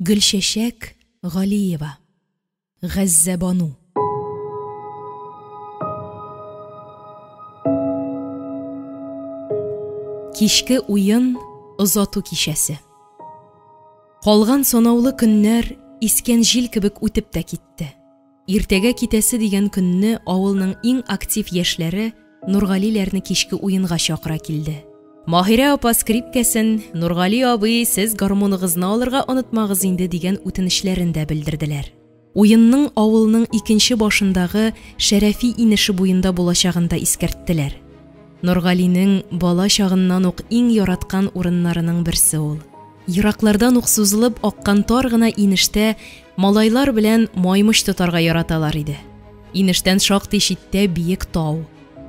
Гөлшәшәк Галиева. Гәззәбану. Кичке уен, озату кичәсе. Калган санаулы көннәр искән җил кебек үтеп тә китте. Иртәгә китәсе дигән көнне авылның иң актив яшьләре Нургалиләрне кичке уенга чакыра килде. Маһирә апа скрипкасын, Нургали абый, сез гармуныгызны алырга онытмагыз инде дигән үтенечләрен дә белдерделәр. Уенның авылның икенче башындагы Шәрәфи инеше буенда булачагын да искәрттеләр. Нургалинең бала чагыннан ук иң яраткан урыннарының берсе ул. Ераклардан ук сузылып аккан тар гына инештә малайлар белән маймыш тотарга яраталар иде. Инештән шактый читтә биек тау.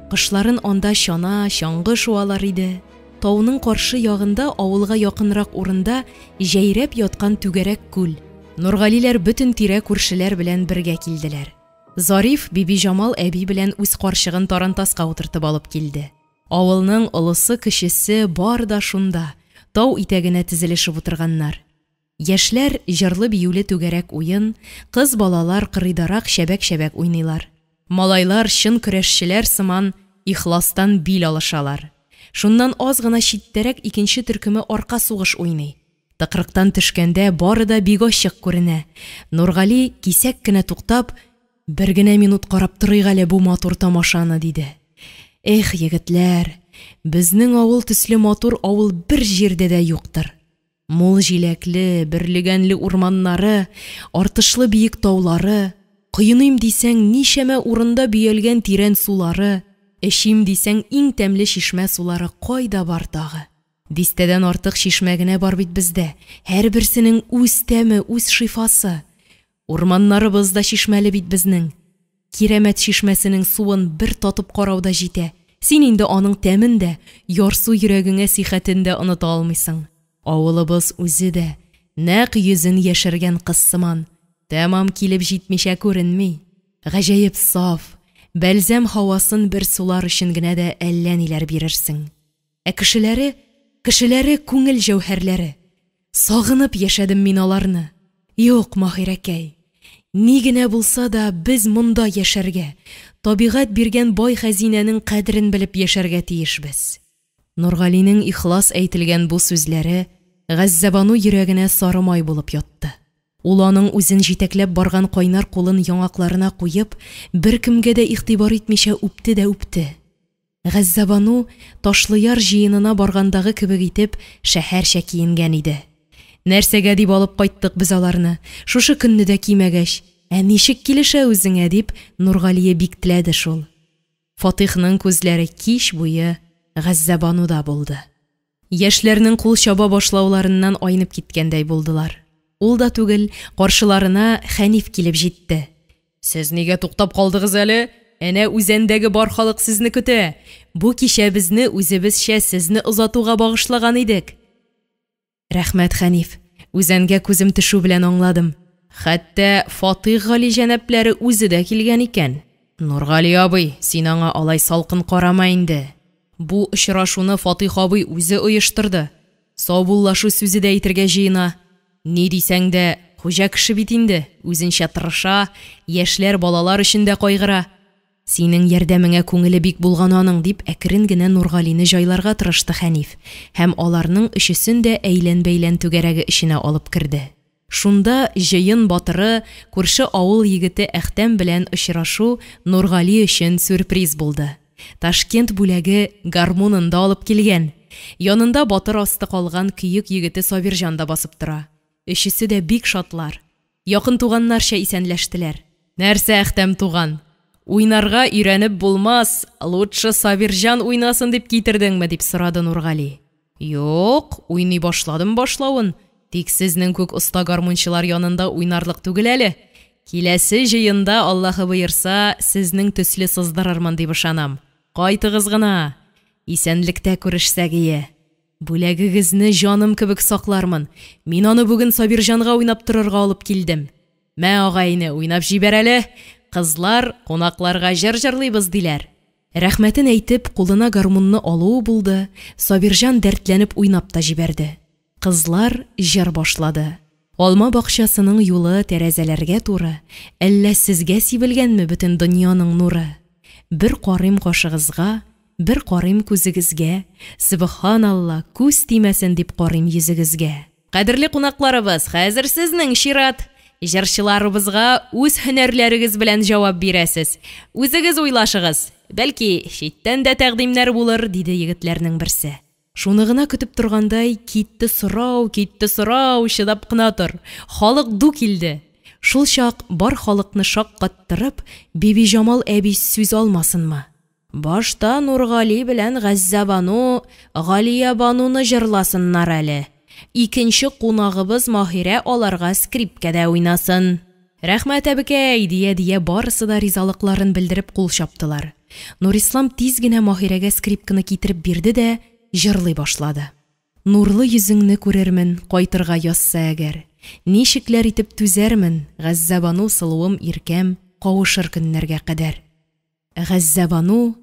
Кышларын анда чана, чаңгы шуалар иде. Тауның каршы ягында авылга якынрак урында җәйрәп яткан түгәрәк күл. Нургалиләр бөтен тирә күршеләр белән бергә килделәр. Зариф Биби Җамал әби белән үз карчыгын тарантаска утыртып алып килде. Авылның олысы кечесе бар да шунда, тау итәгенә тезелешеп утырганнар. Яшьләр җырлы биюле түгәрәк уен, кыз балалар кырыйдарак шәбәк-шәбәк уйныйлар. Малайлар чын көрәшчеләр сыман ихластан бил алышалар. Шуннан аз гына читтәрәк икенче төркеме арка сугыш уйный. Тыкрыктан төшкәндә бары да бик ачык күренә. Нургали кисәк кенә туктап, бер генә минут карап торыйк әле бу матур тамашаны диде. Эх, егетләр, безнең авыл төсле матур авыл бер җирдә дә юктыр. Мул җиләкле, берлегәнле урманнары, артышлы биек таулары, кыйныйм дисәң нишәмә урында биялгән тирән сулары, эчим дисәң иң тәмле чишмә сулары кайда бар тагы. Дистәдән артык чишмә генә бар бит бездә. Һәрберсенең үз тәме, үз шифасы. Урманнарыбыз да чишмәле бит безнең. Кирамәт чишмәсенең суын бер татып карауда җитә. Син инде аның тәмен дә, ярсу йөрәгеңә сихәтен дә оныта алмыйсың. Авылыбыз үзе дә нәкъ йөзен яшергән кыз сыман, тәмам килеп җитмичә күренми. Гаҗәеп саф, бәлзәм һавасын бер сулар өчен генә дә әллә ниләр бирерсең. Ә кешеләре күңел җәүһәрләре. Сагынып яшәдем мин аларны. Юк, Маһирәкәй. Ни генә булса да без монда яшәргә, табигать биргән бай хәзинәнең кадерен белеп яшәргә тиешбез. Нургалинең ихлас әйтелгән бу сүзләре Гәззәбану йөрәгенә сарымай булып ятты. Ул аның үзен җитәкләп барган кайнар кулын яңакларына куеп, бер кемгә дә игътибар итмичә үпте дә үпте. Гәззәбану Ташлыяр җыенына баргандагы кебек итеп шәһәрчә киенгән иде. Нәрсәгә дип алып кайттык без аларны? Шушы көнне дә кимәгәч, ничек килешә үзеңә дип Нургалия бик теләде шул. Фатихның күзләре кич буе Гәззәбануда булды. Яшьләрнең кул чаба башлауларыннан айнып киткәндәй булдылар. Ул да түгел, каршыларына Хәниф килеп җитте. Сез нигә туктап калдыгыз әле? Әнә үзәндәге бар халык сезне көтә. Бу кичә безне үзебезчә сезне озатуга багышлаган идек. Рәхмәт, Хәниф. Үзәнгә күзем төшү белән аңладым. Хәтта Фатих Гали җәнәпләре үзе дә килгән икән. Нургали абый, син аңа алай салкын карама инде. Бу очрашуны Фатих абый үзе оештырды. Саубуллашу сүзе дә әйтергә җыена. Ни дисәң дә, хуҗа кеше бит инде, үзенчә тырыша, яшьләр балалар өчен дә кайгыра. Синең ярдәмеңә күңеле бик булган аның дип әкрен генә Нургалине җайларга тырышты Хәниф һәм аларның өчесен дә әйлән-бәйлән түгәрәге эченә алып керде. Шунда җыен батыры, күрше авыл егете Әхтәм белән очрашу Нургали өчен сюрприз булды. Ташкент бүләге гармунын да алып килгән. Янында батыр асты калган күйек егете Сабирҗан да басып тора. Өчесе дә бик шатлар. Якын туганнарча исәнләштеләр. Нәрсә, Әхтәм туган? Уйнарга өйрәнеп булмас, лучше Сабирҗан уйнасын дип китердеңме дип сорады Нургали. Юк, уйный башладым башлавын. Тик сезнең күк оста гармунчылар янында уйнарлык түгел әле. Киләсе җыенда Аллаһы боерса, сезнең төсле сыздырырмын дип ышанам. Кайтыгыз гына. Исәнлектә күрешсәгие. Бүләгегезне җаным кебек саклармын. Мин аны бүген Сабирҗанга уйнап торырга алып килдем. Мә агайны уйнап җибәр әле. Кызлар, кунакларга җыр җырлыйбыз диләр. Рәхмәтен әйтеп, кулына гармунны алуы булды. Сабирҗан дәртләнеп уйнап та җибәрде. Кызлар җыр башлады. Алма бакчасының юлы тәрәзәләргә туры, әллә сезгә сибелгәнме бөтен дөньяның нуры? Бер карыйм кашыгызга, бер карыйм күзегезгә, Субханалла, күз тимәсен дип карыйм йөзегезгә. Кадерле кунакларыбыз, хәзер сезнең чират. Җырчыларыбызга үз һөнәрләрегез белән җавап бирәсез. Үзегез уйлашыгыз. Бәлки, читтән дә тәкъдимнәр булыр, диде егетләрнең берсе. Шуны гына көтеп торгандай, китте сорау, чыдап кына тор. Халык ду килде. Шул чак бар халыкны шаккаттырып, Биби Җамал әби сүз алмасынмы? Башта Нургали белән Гәззәбану, Галия бануны җырласыннар әле. Икенче кунагыбыз Маһирә аларга скрипкәдә уйнасын. Рәхмәт әбекәй, дия барысы да ризалыкларын белдереп кул чаптылар. Нурислам тиз генә Маһирәгә скрипканы китереп бирде дә җырлый башлады. Нурлы йөзеңне күрермен, кайтырга язса әгәр. Ничекләр итеп түзәрмен, Гәззәбану сылуым иркәм, кавышыр көннәргә кадәр. Гәззәбану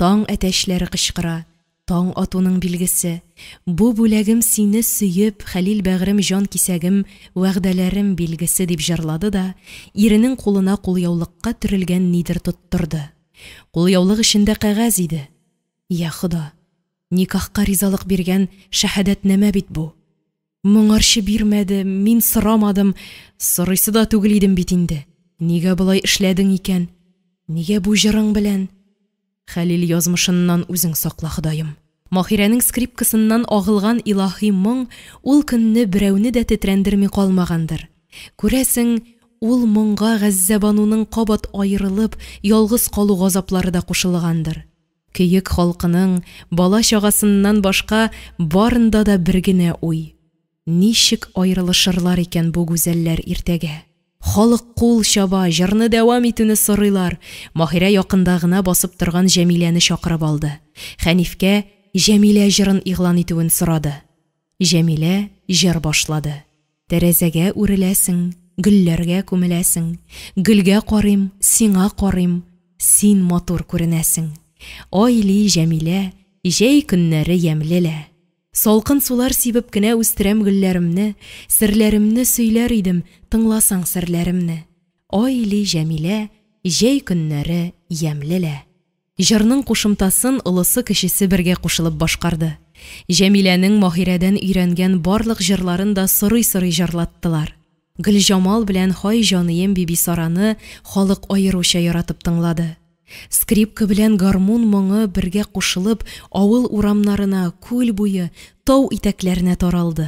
таң әтәчләре кычкыра, таң атуның билгесе. Бу бүләгем сине сөеп, Хәлил бәгърем җан кисәгем, вәгъдәләрем билгесе дип җырлады да, иренең кулына кулъяулыкка төрелгән нидер тоттырды. Кулъяулык эчендә кәгазь иде. Я Хода, никахка ризалык биргән шәһадәтнамә бит бу. Моңарчы бирмәде, мин сорамадым, сорыйсы да түгел идем бит инде. Нигә болай эшләдең икән? Нигә бу җырың белән? Хәлил язмышыннан үзең сакла, Ходаем. Маһирәнең скрипкасыннан агылган илаһи моң ул көнне берәүне дә тетрәндерми калмагандыр. Күрәсең, ул моңга Гәззәбануның кабат аерылып, ялгыз калу газаплары да кушылгандыр. Көйек халкының бала чагасыннан башка барында да бер генә уй. Ничек аерылышырлар икән бу гүзәлләр иртәгә? Халык кул чаба, җырны дәвам итүне сорыйлар. Маһирә якында гына басып торган Җәмиләне чакырып алды. Хәнифкә Җәмилә җырын игълан итүен сорады. Җәмилә җыр башлады. Тәрәзәгә үреләсең, гөлләргә күмеләсең. Гөлгә карыйм, сиңа карыйм, син матур күренәсең. Айли Җәмилә, җәй көннәре ямлелә. Салкын сулар сибеп кенә үстерәм гөлләремне, серләремне сөйләр идем, тыңласаң серләремне. Айли Җәмилә, җәй көннәре ямлелә. Җырның кушымтасын улысы кечесе бергә кушылып башкарды. Җәмиләнең Маһирәдән өйрәнгән барлык җырларын да сырый-сырый җырлаттылар. Гөлҗамал белән Хай җаныем Биби Сараны халык аеруча яратып тыңлады. Скрипка белән гармун моңы бергә кушылып, авыл урамнарына, күл буе, тау итәкләренә таралды.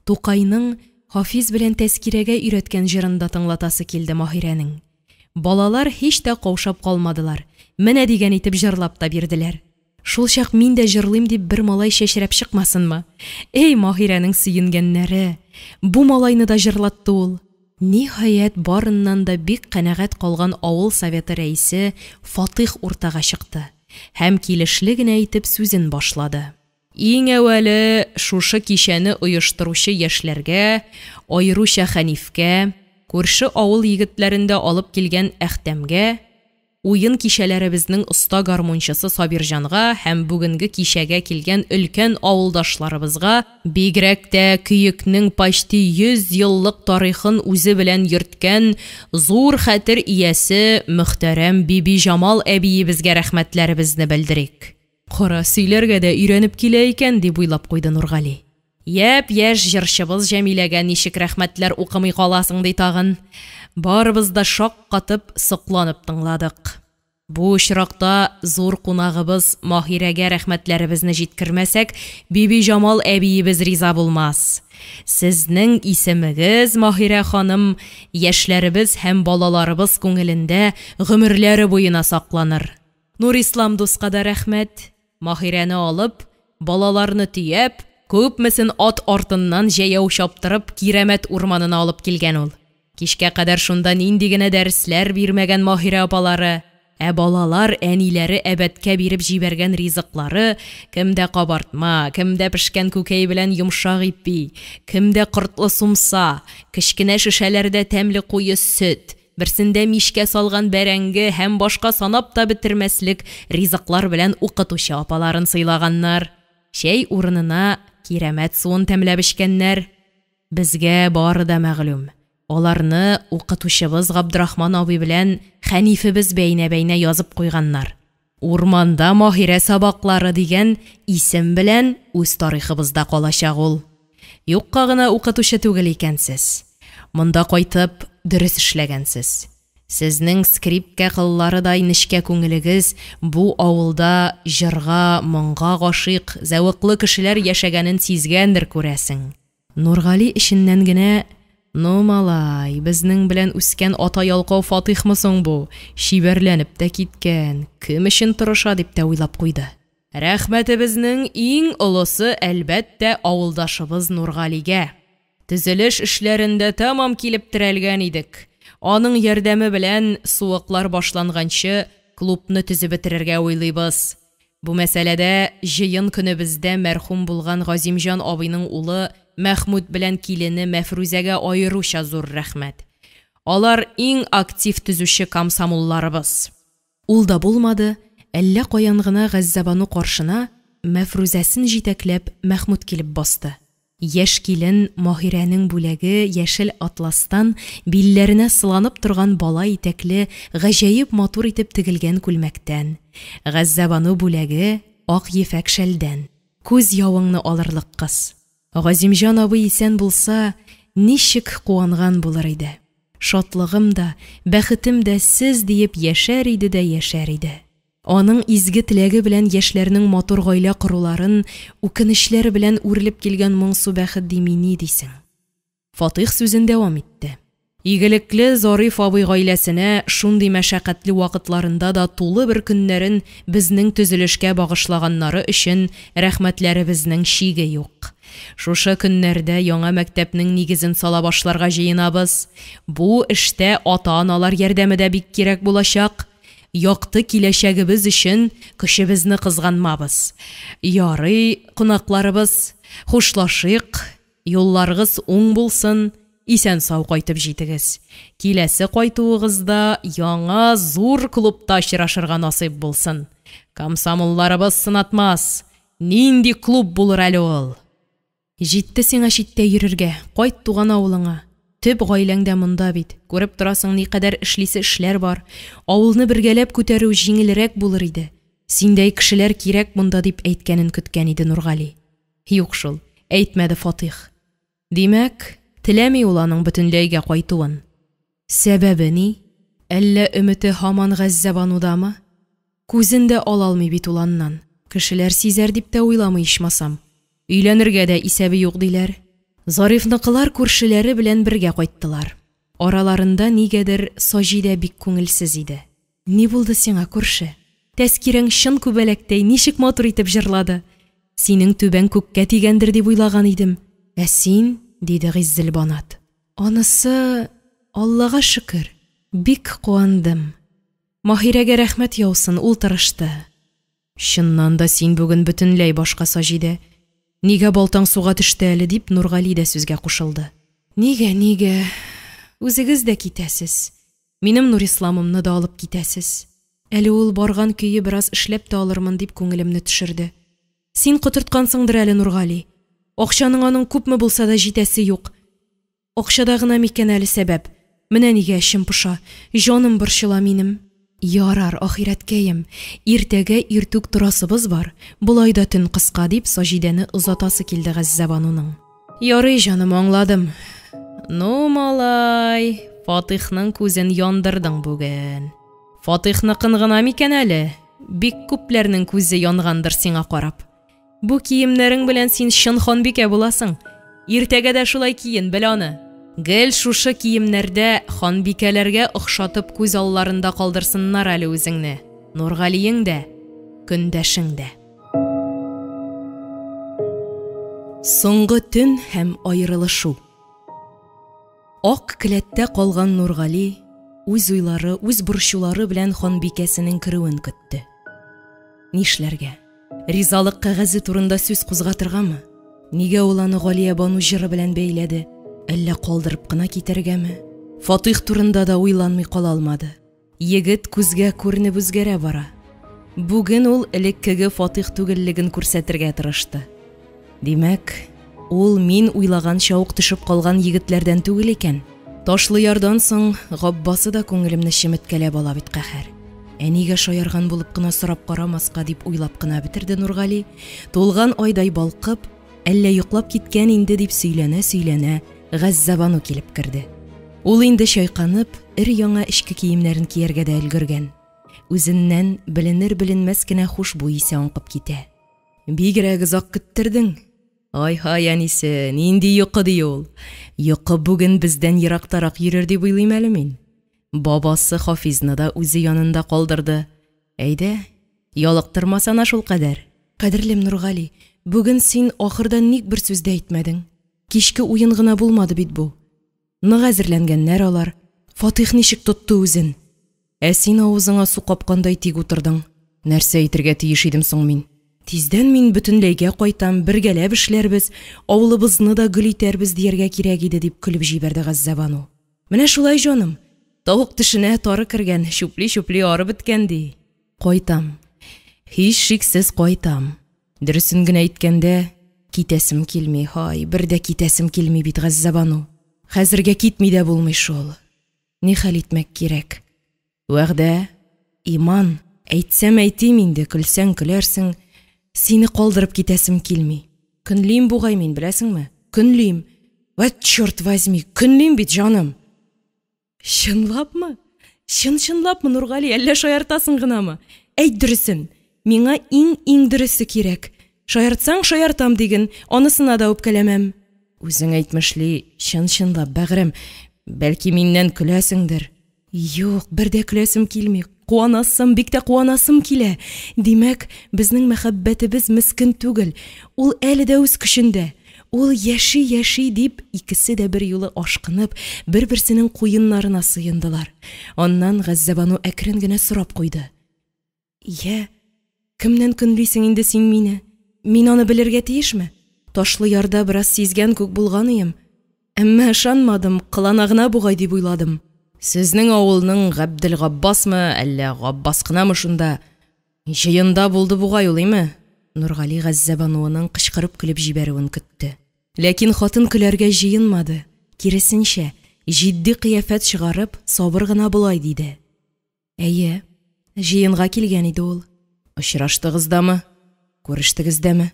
Тукайның Хафиз белән Тәскирәгә өйрәткән җырында тыңлатасы килде Маһирәнең. Балалар һич тә каушап калмадылар. Менә дигән итеп җырлап та бирделәр. Шул чак мин дә җырлыйм дип бер малай чәчрәп чыкмасынмы? Эй Маһирәнең сөенгәннәре, бу малайны да җырлатты ул. Ниһаять барыннан да бик канәгать калган авыл советы рәисе Фатих уртага чыкты һәм килешле генә итеп сүзен башлады. Иң әвәле шушы кичәне оештыручы яшьләргә, аеруча Хәнифкә, күрше авыл егетләрендә алып килгән Әхтәмгә, уен кичәләребезнең оста гармунчысы Сабирҗанга һәм бүгенге кичәгә килгән өлкән авылдашларыбызга, бигрәк тә көекнең почти 100 еллык тарихын үзе белән йөрткән зур хәтер иясе мөхтәрәм Биби Җамал әбиебезгә рәхмәтләребезне белдерик. Кара, сөйләргә дә өйрәнеп килә икән, дип уйлап куйды Нургали. Яп-яшь җырчыбыз Җәмиләгә ничек рәхмәтләр укымый каласың ди тагын. Барыбыз да шаккатып, сокланып тыңладык. Бу очракта зур кунагыбыз Маһирәгә рәхмәтләребезне җиткермәсәк, Биби Җамал әбиебез риза булмас. Сезнең исемегез, Маһирә ханым, яшьләребез һәм балаларыбыз күңелендә гомерләре буена сакланыр. Нурислам дуска да рәхмәт. Маһирәне алып, балаларны төяп, күпмесен ат артыннан җәяү чаптырып, Кирамәт урманына алып килгән ул. Кичкә кадәр шунда нинди генә дәресләр бирмәгән Маһирә апалары, балалар әниләре әбәткә биреп җибәргән ризыклары, кемдә кабартма, кемдә пешкән күкәй белән йомшак ипи, кемдә кортлы сумса, кечкенә шешәләрдә тәмле куе сөт, берсендә мишкә салган бәрәңге һәм башка санап та бетермәслек ризыклар белән укытучы апаларын сыйлаганнар. Чәй урынына Кирамәт суын тәмләп эчкәннәр. Безгә бары да мәгълүм. Аларны укытучыбыз Габдрахман абый белән Хәнифебез бәйнә-бәйнә язып куйганнар. Урманда Маһирә сабаклары дигән исем белән үз тарихыбызда калачак ул. Юкка гына укытучы түгел икәнсез. Монда кайтып дөрес эшләгәнсез. Сезнең скрипкә кылларыдай нечкә күңелегез бу авылда җырга, моңга гашыйк, зәвыклы кешеләр яшәгәнен сизгәндер күрәсең. Нургали эченнән генә: "Ну малай, безнең белән үскән ата ялкау Фатихмы соң бу? Шибәрләнеп тә киткән. Кем өчен тырыша?" дип тә уйлап куйды. Рәхмәтебезнең иң олысы әлбәттә авылдашыбыз Нургалигә. Төзелеш эшләрендә тамам килеп терәлгән идек. Аның ярдәме белән суыклар башланганчы клубны төзеп бетерергә уйлыйбыз. Бу мәсьәләдә җыен көнебездә мәрхүм булган Газимҗан абыйның улы Мәхмүд белән килене Мәфрүзәгә аеруча зур рәхмәт. Алар иң актив төзүче комсомолларыбыз. Ул да булмады, әллә каян гына Гәззәбану каршына Мәфрүзәсен җитәкләп Мәхмүд килеп басты. Яшь килен Маһирәнең бүләге яшел атластан билләренә сыланып торган бала итәкле гаҗәеп матур итеп тегелгән күлмәктән. Гәззәбану бүләге ак ефәк шәлдән. Күз явыңны алырлык кыз. Газимҗан абый исән булса, ничек куанган булыр иде. Шатлыгым да, бәхетем дә сез диеп яшәр иде дә яшәр иде. Аның изге теләге белән яшьләрнең матур гаилә коруларын, үкенечләре белән үрелеп килгән моңсу бәхет димини дисең. Фатих сүзен дәвам итте. Игелекле Зариф абый гаиләсенә шундый мәшәкатьле вакытларында да тулы бер көннәрен безнең төзелешкә багышлаганнары өчен рәхмәтләребезнең чиге юк. Шушы көннәрдә яңа мәктәпнең нигезен сала башларга җыенабыз. Бу эштә ата-аналар ярдәме дә бик кирәк булачак. Якты киләчәгебез өчен көчебезне кызганмабыз. Ярый, кунакларыбыз, хушлашыйк, юлларыгыз уң булсын, исән-сау кайтып җитегез. Киләсе кайтуыгызда яңа зур клубта очрашырга насыйп булсын. Комсомолларыбыз сынатмас. Нинди клуб булыр әле ул? Җитте сиңа читтә йөрергә, кайт туган авылыңа. Төп гаиләңдә монда бит. Күреп торасың, никадәр эшлисе эшләр бар. Авылны бергәләп күтәрү җиңелрәк булыр иде. Синдәй кешеләр кирәк монда дип әйткәнен көткән иде Нургали. Юк шул, әйтмәде Фатих. Димәк, теләми ул аның бөтенләйгә кайтуын. Сәбәбе ни? Әллә өмете һаман Гәззәбанудамы? Күзен дә ала алмый бит ул аннан. Кешеләр сизәр дип тә уйламый ичмасам. Өйләнергә дә исәбе юк диләр. Зарифныкылар күршеләре белән бергә кайттылар. Араларында нигәдер Саҗидә бик күңелсез иде. Ни булды сиңа, күрше? Тәскирең чын күбәләктәй ничек матур итеп җырлады. Синең түбәң күккә тигәндер дип уйлаган идем. Ә син, диде Гиззелбанат. Анысы, Аллага шөкер, бик куандым. Маһирәгә рәхмәт яусын, ул тырышты. Чыннан да син бүген бөтенләй башка, Саҗидә. Нигә балтаң суга төште әле, дип Нургали дә сүзгә кушылды. Нигә? Үзегез дә китәсез. Минем Нурисламымны да алып китәсез. Әле ул барган көйе бераз эшләп тә алырмын дип күңелемне төшерде. Син котырткансыңдыр әле, Нургали. Акчаның аның күпме булса да җитәсе юк. Акчада гына микән әле сәбәп? Менә нигә эчем поша, җаным борчыла минем. Ярар, ахирәткәем, иртәгә иртүк турасыбыз бар. Булай да төн кыска, дип Саҗидәне озатасы килде Гәззәбануның. Ярый, җаным, аңладым. Ну, малай, Фатихның күзен яндырдың бүген. Фатихныкын гына микән әле? Бик күпләрнең күзе янгандыр сиңа карап. Бу киемнәрең белән син чын ханбикә буласың. Иртәгә дә шулай киен, бел аны. Гел шушы киемнәрдә ханбикәләргә охшатып күз алларында калдырсыннар әле үзеңне. Нургалиең дә, көндәшең дә. Соңгы төн һәм аерылышу. Ак келәттә калган Нургали үз уйлары, үз борчулары белән ханбикәсенең керүен көтте. Нишләргә? Ризалык кәгазе турында сүз кузгатыргамы? Нигә ул аны Галия Бану җыры белән бәйләде? Әллә калдырып кына китәргәме? Фатих турында да уйланмый кала алмады. Егет күзгә күренеп үзгәрә бара. Бүген ул элеккеге Фатих түгеллеген күрсәтергә тырышты. Димәк, ул мин уйлаганча ук төшеп калган егетләрдән түгел икән. Ташлы ярдан соң Габбасы да күңелемне шеметкәләп ала бит каһәр. Әнигә шаярган булып кына сорап карамаска дип уйлап кына битерде Нургали. Тулган айдай балкып, әллә йоклап киткән инде дип сөйләнә Гәззәбану килеп керде. Ул инде чайканып, ир-яңа эчке киемнәрен кияргә дә өлгергән. Үзеннән беленер-беленмәс кенә хушбуй исе аңкып китә. Бигрәк озак көттердең. Ай-һай, әнисе, нинди йокы ди ул. Йокы бүген бездән ерактарак йөрер дип уйлыйм әле мин. Бабасы Хафизны да үзе янында калдырды. Әйдә, ялыктырмасана шул кадәр. Кадерлем Нургали, бүген син ахырда ник бер сүз дә әйтмәдең? Кичке уен гына булмады бит бу. Нык әзерләнгәннәр алар. Фатих ничек тотты үзен? Син авызыңа су капкандай тик утырдың. Нәрсә әйтергә тиеш идем соң мин? Тиздән мин бөтенләйгә кайтам, бергәләп эшләрбез, авылыбызны да гөл итәрбез дияргә кирәк иде дип көлеп җибәрде Гәззәбану. Менә шулай җаным. Тавык тешенә тары кергән, шүпли арып беткән ди. Кайтам. Һич шиксез кайтам. Дөресен генә әйткәндә, китәсем килми, һай, бер дә китәсем килми бит Гәззәбану. Хәзергә китми дә булмый шул. Ни хәл итмәк кирәк? Вәгъдә, иман, әйтсәм әйтим инде, көлсәң көләрсең. Сине калдырып китәсем килми. Көнлим бугай мин, беләсеңме? Көнлим. Вәт чёрт возьми, көнлим бит җаным. Чынлапмы? Чынлапмы, Нургали, әллә шаяртасың гынамы? Әйт дөресен. Миңа иң дөресе кирәк. Шаяртсаң шаяртам диген, анысына да үпкәләмәм. Үзең әйтмешли, чынлап, бәгърем, бәлки миннән көләсеңдер. Юк, бер дә көләсем килми. Куанасым, бик тә куанасым килә. Димәк, безнең мәхәббәтебез мескен түгел. Ул әле дә үз көчендә. Ул яши дип, икесе дә бер юлы ашкынып, бер-берсенең куеннарына сыендылар. Аннан Гәззәбану әкрен генә сорап куйды. Я, кемнән көнлисең инде син мине? Мин аны белергә тиешме? Ташлы ярда бераз сизгән күк булганыем. Әмма ышанмадым, кылана гына бугай дип уйладым. Сезнең авылның Габделгаббасмы, әллә Габбас кынамы шунда? Җыенда булды бугай ул, име? Нургали Гәззәбануның кычкырып көлеп җибәрүен көтте. Ләкин хатын көләргә җыенмады. Киресенчә, җитди кыяфәт чыгарып, сабыр гына булай диде. Әйе, җыенга килгән иде ул. Очраштыгыздамы? Күрештегездәме?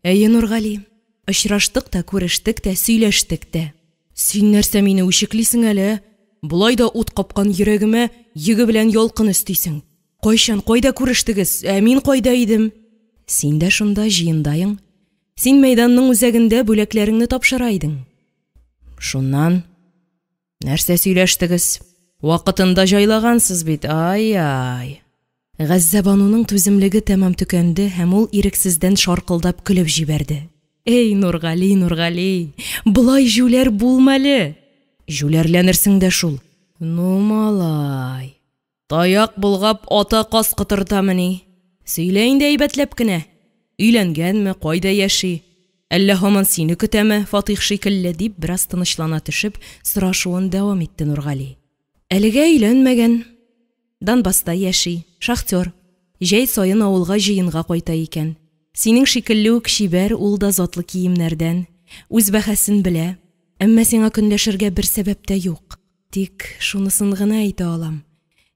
Әйе, Нургали. Очраштык та, күрештек тә, сөйләштек тә. Син нәрсә мине үчеклисең әле? Булай да ут капкан йөрәгемә йөге белән ялкын өстисең. Кайчан, кайда күрештегез? Мин кайда идем? Син дә шунда җыендайың. Син мәйданның үзәгендә бүләкләреңне тапшыра идең. Шуннан нәрсә сөйләштегез? Вакытында җайлагансыз бит. Ай. Гәззәбануның түземлеге тәмам төкәнде һәм ул ирексездән шаркылдап көлеп җибәрде. Эй, Нургали, булай җүләр булмалы. Җүләрләнерсең дә шул. Ну, малай. Таяк булгап ата кас кытыртамыни? Сөйлә инде әйбәтләп кенә. Өйләнгәнме, кайда яши? Әллә һаман сине көтәме, Фатих шикелле, дип бераз тынычлана төшеп, сорашуын дәвам итте Нургали. Әлегә өйләнмәгән. Донбасста яши, шахтер. Җәй саен авылга җыенга кайта икән. Синең шикелле үк чибәр, ул да затлы киемнәрдән. Үз бәһәсен белә. Әмма сиңа көнләшергә бер сәбәп тә юк. Тик шунысын гына әйтә алам.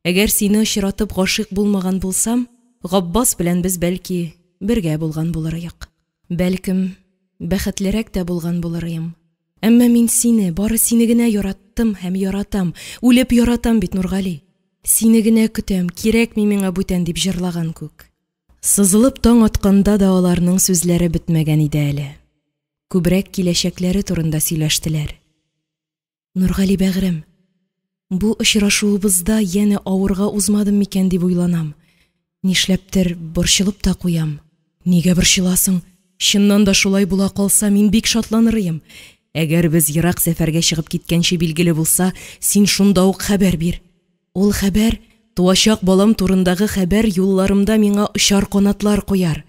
Әгәр сине очратып гашыйк булмаган булсам, Габбас белән без бәлки бергә булган булырык. Бәлкем, бәхетлерәк тә булган булырым. Әмма мин сине, бары сине генә яраттым һәм яратам. Үлеп яратам бит, Нургали. Сине генә көтәм, кирәкми миңа бүтән дип җырлаган күк. Сызылып таң атканда да аларның сүзләре бетмәгән иде әле. Күбрәк киләчәкләре турында сөйләштеләр. Нургали бәгърем, бу очрашуыбызда яңа авырга узмадым микән дип уйланам. Нишләптер борчылып та куям. Нигә борчыласың? Чыннан да шулай була калса, мин бик шатланырым. Әгәр без ерак сәфәргә чыгып киткәнче билгеле булса, син шунда ук хәбәр бир. Ул хәбәр, туачак балам турындагы хәбәр юлларымда миңа очар канатлар куяр.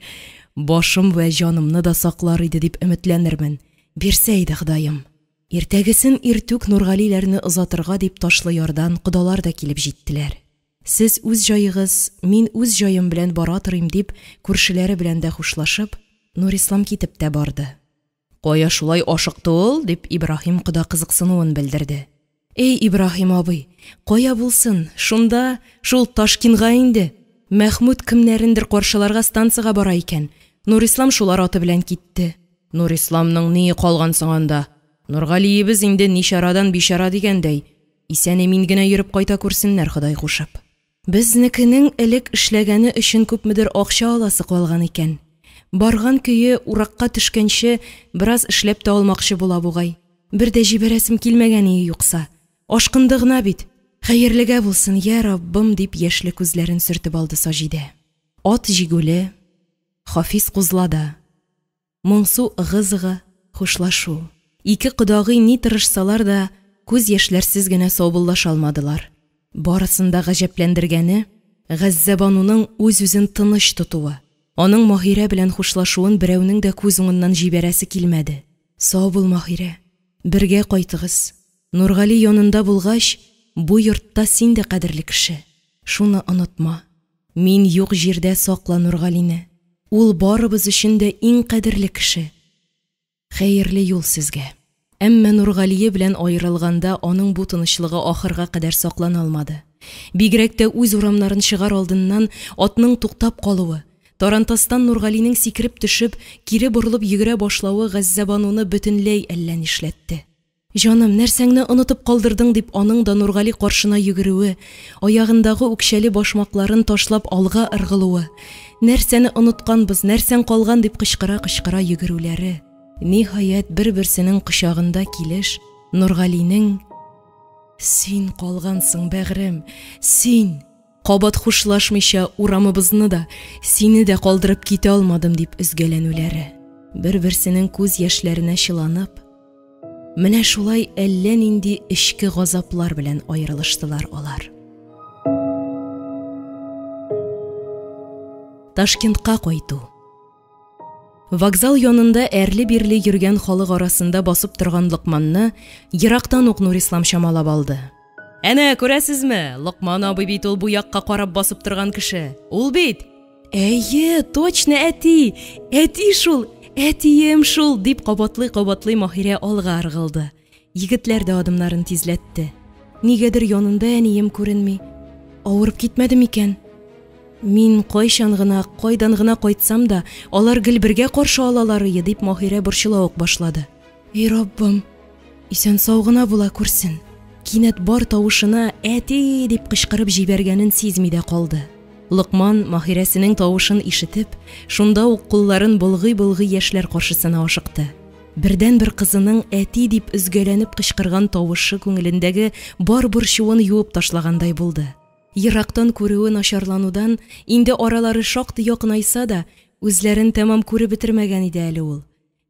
Башым вә җанымны да саклар иде дип өметләнермен. Бирсә иде Ходаем. Иртәгесен иртүк Нургалиләрне озатырга дип Ташлы ярдан кодалар да килеп җиттеләр. Сез үз җайыгыз, мин үз җаем белән бара торыйм дип, күршеләре белән дә хушлашып, Нурислам китеп тә барды. Кая шулай ашыкты ул, дип Ибраһим кода кызыксынуын белдерде. Эй Ибраһим абый, кая булсын, шунда, шул Ташкентга инде. Мәхмүд кемнәрендер каршыларга станцияга бара икән. Нурислам шулар аты белән китте. Нурисламның ни калган соң анда? Нургалиебез инде нишарадан бишара дигәндәй, исән-имин генә йөреп кайта күрсеннәр Ходай кушып. Безнекенең элек эшләгәне өчен күпмедер акча аласы калган икән. Барган көе уракка төшкәнче бераз эшләп тә алмакчы була бугай. Бер дә җибәрәсем килмәгән юкса. Ашкынды гына бит. Хәерлегә булсын, я Раббым, дип яшьле күзләрен сөртеп алды Саҗидә. Ат җигүле, Хафиз кузлада. Моңсу ыгы-зыгы, хушлашу. Ике кодагый ни тырышсалар да, күз яшьләрсез генә саубуллаша алмадылар. Барысында гаҗәпләндергәне Гәззәбануның үз-үзен тыныч тотуы. Аның Маһирә белән хушлашуын берәүнең дә күз уңыннан җибәрәсе килмәде. Сау бул, Маһирә. Бергә кайтыгыз. Нургали янында булгач, бу йортта син дә кадерле кеше. Шуны онытма. Мин юк җирдә сакла Нургалине. Ул барыбыз өчен дә иң кадерле кеше. Хәерле юл сезгә. Әмма Нургалие белән аерылганда аның бу тынычлыгы ахырга кадәр саклана алмады. Бигрәк тә үз урамнарын чыгар алдыннан атның туктап калуы, тарантастан Нургалинең сикереп төшеп, кире борылып йөгерә башлавы Гәззәбануны бөтенләй әллә нишләтте. Җаным, нәрсәңне онытып калдырдың, дип аның да Нургали каршына йөгерүе, аягындагы үкчәле башмакларын ташлап алга ыргылуы, нәрсәне онытканбыз, нәрсәң калган дип кычкыра-кычкыра йөгерүләре. Ниһаять бер-берсенең кочагында килеш, Нургалинең «Син калгансың, бәгърем, син!» Кабат хушлашмыйча урамыбызны да, сине дә калдырып китә алмадым, дип üzгәләнүләре. Бер-берсенең күз яшьләренә чыланып, менә шулай әллә нинди эчке газаплар белән аерылыштылар алар. Ташкентка кайту. Вокзал янында әрле-бирле йөргән халык арасында басып торган Локманны ерактан ук Нурислам чамалап алды. Әнә, күрәсезме, Локман абый бит ул бу якка карап басып торган кеше. Ул бит. Әйе, точно әти. Әти шул, әтием шул, дип кабатлый-кабатлый Маһирә алга ыргылды. Егетләр дә адымнарын тизләтте. Нигәдер янында әнием күренми. Авырып китмәдем икән. Мин кайчан гына, кайдан гына кайтсам да, алар гел бергә каршы алалар иде, дип Маһирә борчыла ук башлады. Эй Раббым, исән сау гына була күрсен. Кинәт бар тавышына әти дип кычкырып җибәргәнен сизми дә калды. Локман Маһирәсенең тавышын ишетеп, шунда ук кулларын болгый-болгый яшьләр каршысына ашыкты. Бердән-бер кызының әти дип üzгәләнеп кычкырган тавышы күңелендәге бар борчуын юып ташлагандай булды. Ерактан күрүе начарланудан инде аралары шактый якынайса да, үзләрен тәмам күреп бетермәгән иде әле ул.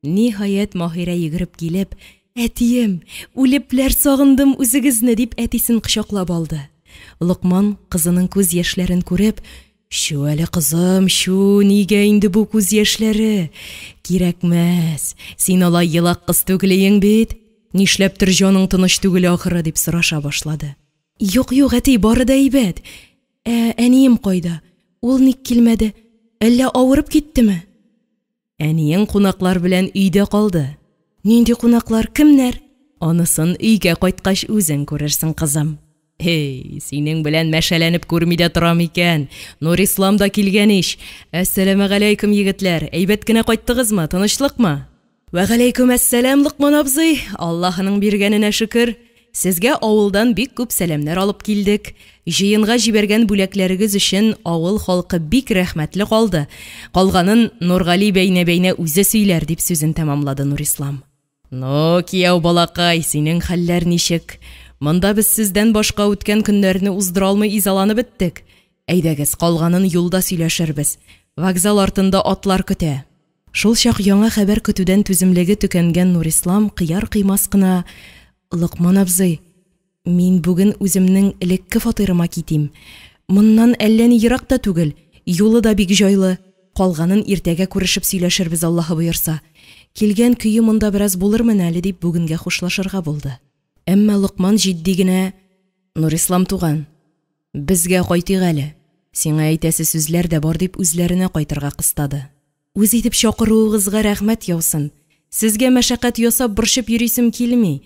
Ниһаять Маһирә йөгереп килеп, «Әтием, үлепләр сагындым үзегезне», дип әтисен кочаклап алды. Локман кызының күз яшьләрен күреп, «Шу әле кызым, шу, нигә инде бу күз яшьләре? Кирәкмәс, син алай елак кыз түгелең бит. Нишләптер җаның тыныч түгел ахыры», дип сораша башлады. «Юк, әти, бары да әйбәт. Әнием кайда? Ул ник килмәде? Әллә авырып киттеме?» «Әниең кунаклар белән өйдә калды». «Нинди кунаклар, кемнәр?» «Анысын өйгә кайткач үзең күрерсең, кызым». «Эй, синең белән мәшәләнеп күрми дә торам икән. Нурислам да килгән ич. Әссәламәгаләйкүм, егетләр. Әйбәт кенә кайттыгызмы? Тынычлыкмы?» «Вәгаләйкүм әссәлам, Локман абзый. Аллаһының биргәненә шөкер. Сезгә авылдан бик күп сәламнәр алып килдек. Җыенга җибәргән бүләкләрегез өчен авыл халкы бик рәхмәтле калды. Калганын Нургали бәйнә-бәйнә үзе сөйләр», дип сүзен тәмамлады Нурислам. «Ну, кияү балакай, синең хәлләр ничек? Монда без сездән башка үткән көннәрне уздыра алмый изаланып беттек. Әйдәгез, калганын юлда сөйләшербез. Вокзал артында атлар көтә». Шул чак яңа хәбәр көтүдән түземлеге төкәнгән Нурислам кыяр-кыймас кына, «Локман абзый, мин бүген үземнең элекке фатирыма китим. Моннан әллә ни еракта түгел, юлы да бик җайлы. Калганын иртәгә күрешеп сөйләшербез, Аллаһы боерса. Килгән көе монда бераз булырмын әле», дип бүгенгә хушлашырга булды. Әмма Локман җитди генә, «Нурислам туган, безгә кайтыйк әле. Сиңа әйтәсе сүзләр дә бар», дип үзләренә кайтырга кыстады. «Үз итеп чакыруыгызга рәхмәт яусын. Сезгә мәшәкать ясап борчып йөрисем килми.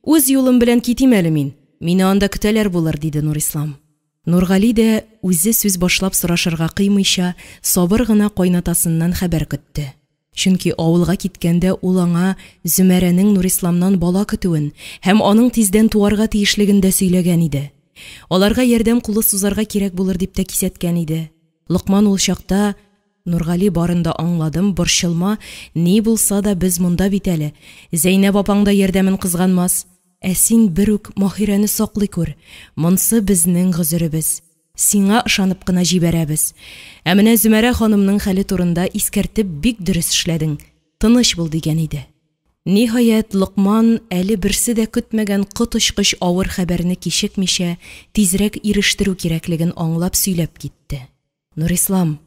Үз юлым белән китим әле мин. Мине анда көтәләр булыр, диде Нурислам. Нургали дә үзе сүз башлап сорашырга кыймыйча, сабыр гына кайнатасыннан хәбәр көтте. Чөнки авылга киткәндә ул аңа Зөмәрәнең Нурисламнан бала көтүен һәм аның тиздән туарга тиешлеген дә сөйләгән иде. Аларга ярдәм кулы сузарга кирәк булыр дип тә кисәткән иде. Лукман ул чакта: Нургали, барында аңладым, борчылма, ни булса да без монда бит әле. Зәйнәп апаң да ярдәмен кызганмас. Ә син бер үк Маһирәне саклый күр. Монсы безнең гызырыбыз. Сиңа ышанып кына җибәрәбез. Ә менә Зөмәрә ханымның хәле турында искәртеп бик дөрес эшләдең. Тыныч бул, дигән иде. Ниһаять, Лукман әле берсе дә көтмәгән коточкыч авыр хәбәрне кичекмичә тизрәк ирештерү кирәклеген аңлап сөйләп китте. Нурислам,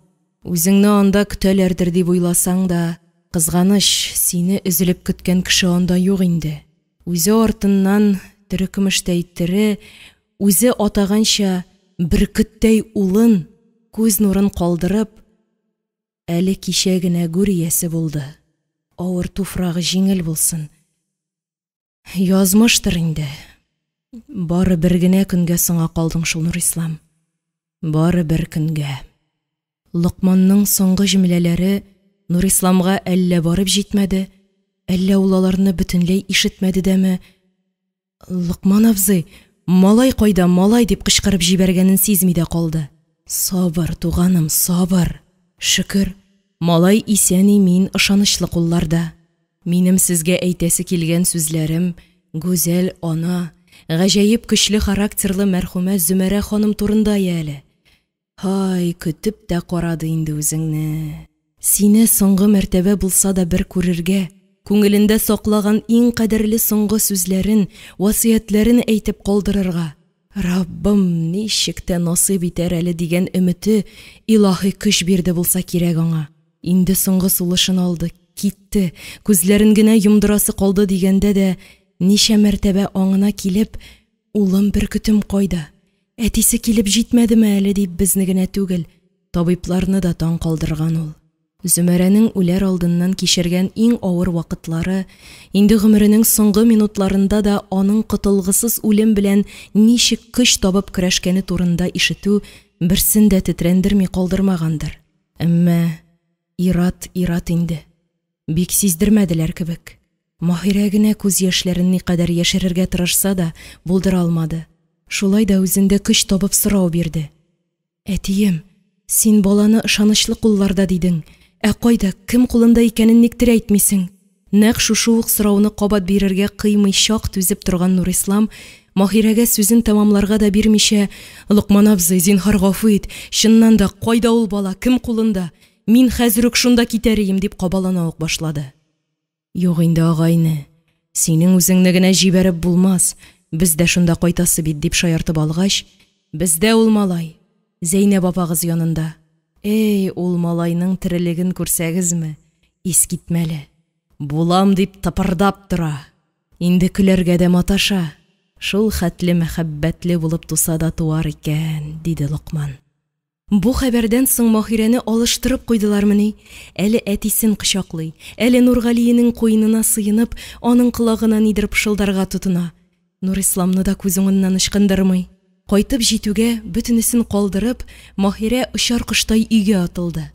үзеңне анда көтәләрдер дип уйласаң да, кызганыч, сине өзелеп көткән кеше анда юк инде. Үзе артыннан төрекмештәй тере, үзе атаганча бөркеттәй улын, күз нурын калдырып, әле кичә генә гүриясе булды. Авыр туфрагы җиңел булсын. Язмыштыр инде. Бары бер генә көнгә соңга калдың шул, Нурислам. Бары бер көнгә. Лукманның соңгы җөмләләре Нурисламга әллә барып җитмәде, әллә ул аларны бөтенләй ишетмәде дәме. Лукман абзый, малай кайда, малай, дип кычкырып җибәргәнен сизми дә калды. Сабыр, туганым, сабыр. Шөкер, малай исәни, мин ышанычлы кулларда. Минем сезгә әйтәсе килгән сүзләрем гүзәл ана, гаҗәеп көчле характерлы мәрхүмә Зөмәрә ханым турында әле. Һай, көтеп тә карады инде үзеңне. Сине соңгы мәртәбә булса да бер күрергә, күңелендә саклаган иң кадерле соңгы сүзләрен, васыятләрен әйтеп калдырырга. Раббым, ничек тә насыйп итәр әле дигән өмете илаһи көч бирде булса кирәк аңа. Инде соңгы сулышын алды, китте, күзләрен генә йомдырасы калды дигәндә дә, ничә мәртәбә аңына килеп, улым бөркетем кайда? Әтисе килеп җитмәдеме әле дип безне генә түгел, табибларны да таң калдырган ул. Зөмәрәнең үләр алдыннан кичергән иң авыр вакытлары, инде гомеренең соңгы минутларында да аның котылгысыз үлем белән ничек көч табып көрәшкәне турында ишетү берсен дә тетрәндерми калдырмагандыр. Әмма ират инде. Бик сиздермәделәр кебек. Маһирә генә күз яшьләрен никадәр яшерергә тырышса да булдыра алмады. Шулай да үзендә көч табып сорау бирде. Әтием, син баланы ышанычлы кулларда дидең. Ә кайда, кем кулында икәнен никтер әйтмисең? Нәкъ шушы ук сорауны кабат бирергә кыймый чак түзеп торган Нурислам Маһирәгә сүзен тәмамларга да бирмичә: Лукман абзый, зинһар гафу ит, чыннан да кайда ул бала, кем кулында? Мин хәзер үк шунда китәрим, дип кабалана ук башлады. Юк инде, агайны, синең үзеңне генә җибәреп булмас, без дә шунда кайтасы бит, дип шаяртып алгач, бездә ул малай, Зәйнәп апагыз янында. Эй, ул малайның терелеген күрсәгезме, искитмәле. Булам дип тапырдап тора. Инде көләргә дә маташа. Шул хәтле мәхәббәтле булып туса да туар икән, диде Лукман. Бу хәбәрдән соң Маһирәне алыштырып куйдылармы ни? Әле әтисен кочаклый, әле Нургалиенең куенына сыенып, аның колагына нидер пышылдарга тотына. Нурисламны да күз уңыннан ычкындырмый. Кайтып җитүгә, бөтенесен калдырып, Маһирә очар коштай өйгә атылды.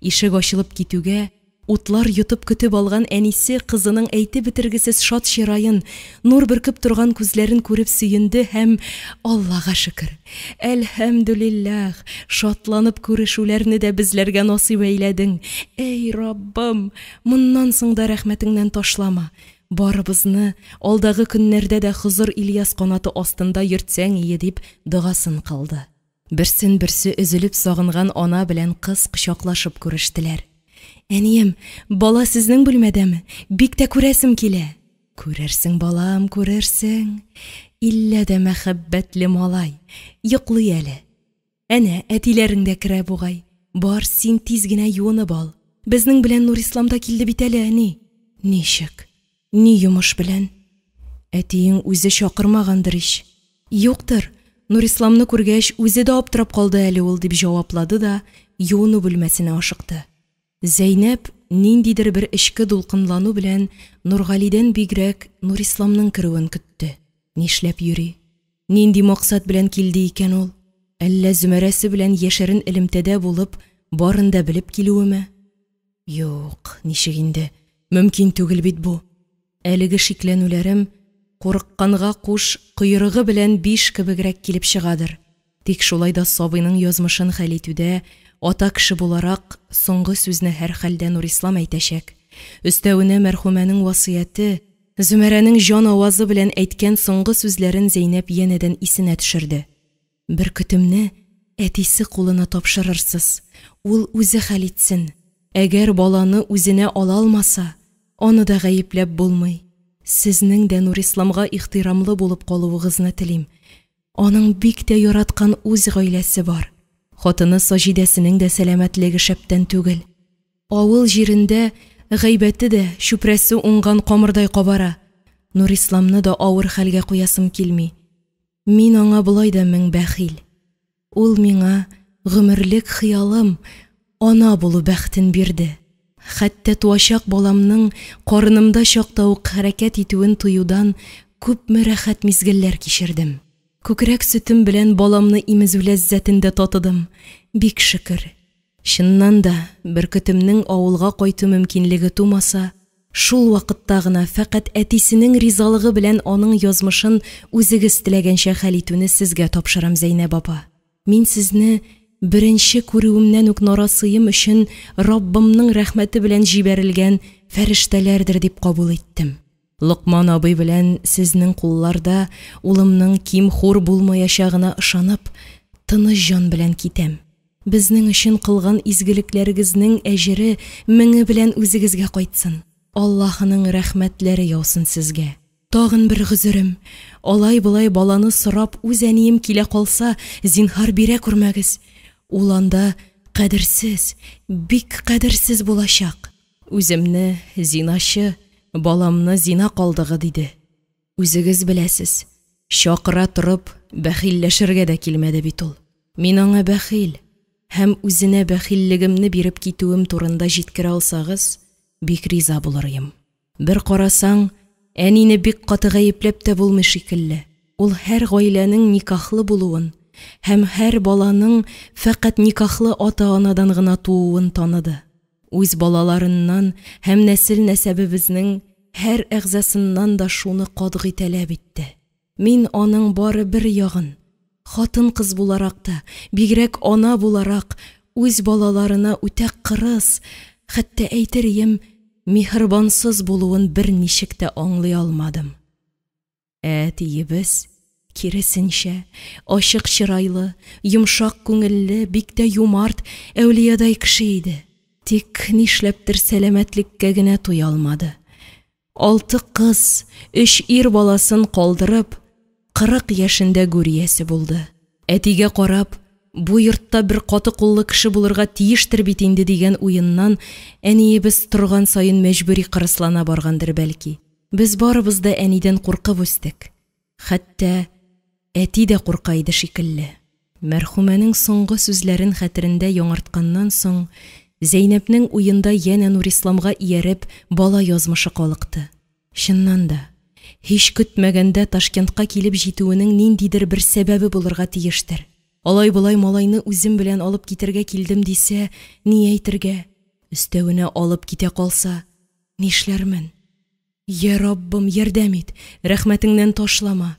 Ишек ачылып китүгә, утлар йотып көтеп алган әнисе кызының әйтеп бетергесез шат чырайын, нур бөркеп торган күзләрен күреп сөенде һәм: Аллага шөкер, әлхәмдүлиллаһ, шатланып күрешүләрне дә безләргә насыйп әйләдең. Эй Раббым, моннан соң да рәхмәтеңнән ташлама. Барыбызны алдагы көннәрдә дә Хызыр Ильяс канаты астында йөртсәң ие, дип дугасын кылды. Берсен-берсе өзелеп сагынган ана белән кыз кочаклашып күрештеләр. Әнием, бала сезнең бүлмәдәме? Бик тә күрәсем килә. Күрерсең, балам, күрерсең. Иллә дә мәхәббәтле малай. Йоклый әле. Әнә, әтиләрең дә керә бугай. Бар, син тиз генә юынып ал. Безнең белән Нурисламда килде бит әле, әни. Ничек? Ни йомыш белән? Әтиең үзе чакырмагандыр ич. Юктыр. Нурисламны күргәч, үзе дә аптырап калды әле ул, дип җаваплады да юыну бүлмәсенә ашыкты. Зәйнәп ниндидер бер эчке дулкынлану белән Нургалидән бигрәк Нурисламның керүен көтте. Нишләп йөри? Нинди максат белән килде икән ул? Әллә Зөмәрәсе белән яшерен элемтәдә булып, барын да белеп килүеме? Юк, ничек инде? Мөмкин түгел бит бу. Әлеге шикләнүләрем курыкканга куш койрыгы белән 5 кебегрәк килеп чыгадыр. Тик шулай да сабыйның язмышын хәл итүдә ата кеше буларак соңгы сүзне һәр хәлдә Нурислам әйтәчәк. Өстәвенә мәрхүмәнең васыяте, Зөмәрәнең җан авазы белән әйткән соңгы сүзләрен Зәйнәп янәдән исенә төшерде. Бер көтемне әтисе кулына тапшырырсыз. Ул үзе хәл итсен. Әгәр баланы үзенә ала алмаса, аны да гаепләп булмый. Сезнең дә Нурисламга ихтирамлы булып калуыгызны телим. Аның бик тә яраткан үз гаиләсе бар. Хатыны Саҗидәсенең дә сәламәтлеге шәптән түгел. Авыл җирендә гайбәте дә шүпрәсе уңган камырдай кабара. Нурисламны да авыр хәлгә куясым килми. Мин аңа булай да мең бәхил. Ул миңа гомерлек хыялым, ана булу бәхтен бирде. Хәтта туачак баламның карынымда чакта ук хәрәкәт итүен тоюдан күпме рәхәт мизгелләр кичердем. Күкрәк сөтем белән баламны имезү ләззәтендә татыдым. Бик шөкер. Чыннан да бер көтемнең авылга кайту мөмкинлеге тумаса, шул вакытта гына фақат әтисенең ризалыгы белән аның язмышын үзегез теләгәнчә хәл итүне сезгә тапшырам, Зәйнәп апа. Мин сезне беренче күрүемнән үк нарасыем өчен Раббымның рәхмәте белән җибәрелгән фәрештәләрдер дип кабул иттем. Лукман абый белән сезнең кулларда улымның ким-хур булмаячагына ышанып, тыныч җан белән китәм. Безнең өчен кылган изгелекләрегезнең әҗере меңе белән үзегезгә кайтсын. Аллаһының рәхмәтләре яусын сезгә. Тагын бер гызырым. Алай-булай баланы сорап үз әнием килә калса, зинһар бирә күрмәгез. Ул анда кадерсез, бик кадерсез булачак. Үземне зинашы, баламны зина калдыгы диде. Үзегез беләсез, чакыра торып бәхилләшергә дә килмәде бит ул. Мин аңа бәхил һәм үзенә бәхиллегемне биреп китүем турында җиткерә алсагыз, бик риза булырым. Бер карасаң, әнине бик каты гаепләп тә булмый шикелле. Ул һәр гаиләнең никахлы булуын һәм һәр баланың фақат никахлы ата-анадан гына тууын таныды. Үз балаларыннан һәм нәсел-нәсәбебезнең һәр әгъзасыннан да шуны катгый таләп итте. Мин аның бары бер ягын, хатын-кыз буларак та, бигрәк ана буларак, үз балаларына үтә кырыс, хәтта әйтерем, михрбансыз булуын бер ничек тә аңлый алмадым. Әтиебез киресенчә, ачык чырайлы, йомшак күңелле, бик тә юмарт, әүлиядай кеше иде. Тик нишләптер сәламәтлеккә генә туя алмады. 6 кыз, 3 ир баласын калдырып, 40 яшендә гүриясе булды. Әтигә карап, бу йортта бер каты куллы кеше булырга тиештер бит инде дигән уеннан, әниебез торган сайын мәҗбүри кырыслана баргандыр бәлки. Без барыбыз да әнидән куркып үстек. Хәтта әти дә курка иде шикелле. Мәрхүмәнең соңгы сүзләрен хәтерендә яңартканнан соң, Зәйнәпнең уенда янә Нурисламга ияреп бала язмышы калыкты. Чыннан да, һич көтмәгәндә Ташкентка килеп җитүенең ниндидер бер сәбәбе булырга тиештер. Алай-булай малайны үзем белән алып китәргә килдем дисә, ни әйтергә? Өстәвенә алып китә калса, нишләрмен? Я Раббым, ярдәм ит, рәхмәтеңнән ташлама.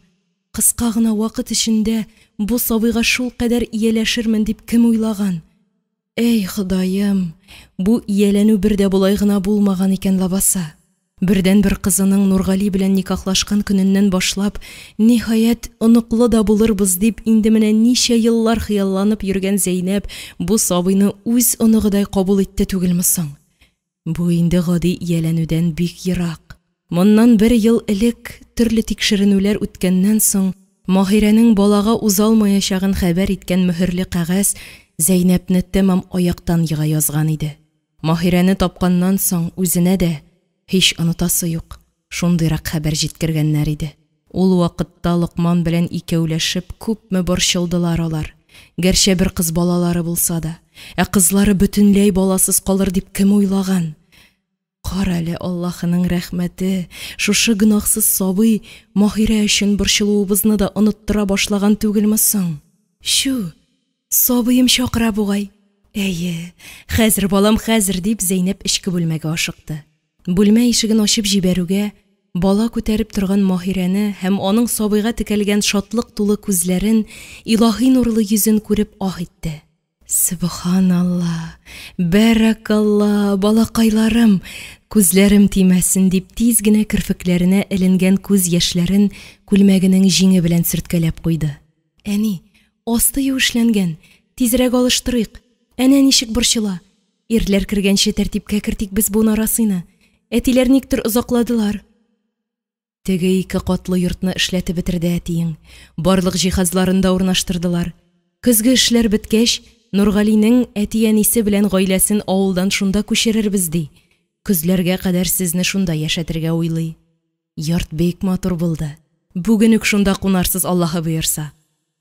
Кыска гына вакыт эчендә бу сабыйга шул кадәр ияләшермен дип кем уйлаган? Эй, Ходаем, бу ияләнү бер дә булай гына булмаган икән лабаса. Бердән бер кызының Нургали белән никахлашкан көненнән башлап, ниһаять оныклы да булырбыз дип инде менә ничә еллар хыялланып йөргән Зәйнәп бу сабыйны үз оныгыдай кабул итте түгелме соң? Бу инде гади ияләнүдән бик ерак. Моннан 1 ел элек төрле тикшеренүләр үткәннән соң, Маһирәнең балага узалмаячагын хәбәр иткән мөһерле кәгазь Зәйнәпне тәмам аяктан йыга язган иде. Маһирәне тапканнан соң үзенә дә һич онытасы юк, шундыйрак хәбәр җиткергәннәр иде. Ул вакытта Лукман белән икәүләшеп күпме борчылдылар алар. Гәрчә бер кыз балалары булса да, кызлары бөтенләй баласыз калыр дип кем уйлаган? Карале Аллаһының рәхмәте, шушы гөнаһсыз сабый Маһирә өчен борчылуыбызны да оныттыра башлаган түгелме соң? Шу, сабыем чакыра бугай. Әйе, хәзер балам, хәзер, дип Зәйнәп эчке бүлмәгә ашыкты. Бүлмә ишеген ачып җибәрүгә, бала күтәреп торган Маһирәне һәм аның сабыйга текәлгән шатлык тулы күзләрен, илаһи нурлы йөзен күреп ах итте. Субханалла, бәрәкалла, балакайларым, күзләрем тимәсен дип тиз генә кирфекләренә эленгән күз яшьләрен күлмәгенең җиңе белән сөрткәләп куйды. Әни, асты юешләнгән, тизрәк алыштырыйк. Әнә ничек борчыла. Ирләр кергәнче тәртипкә кертик без бу нарасыйны. Әтиләр никтер озакладылар. Теге 2 катлы йортны эшләтеп бетерде әтиең. Барлык җиһазларын да урнаштырдылар. Көзге эшләр беткәч, Нургалинең әти-әнисе белән гаиләсен авылдан шунда күчерербез ди. Көзләргә кадәр сезне шунда яшәтергә уйлый. Йорт бик матур булды. Бүген үк шунда кунарсыз, Аллаһы буйырса.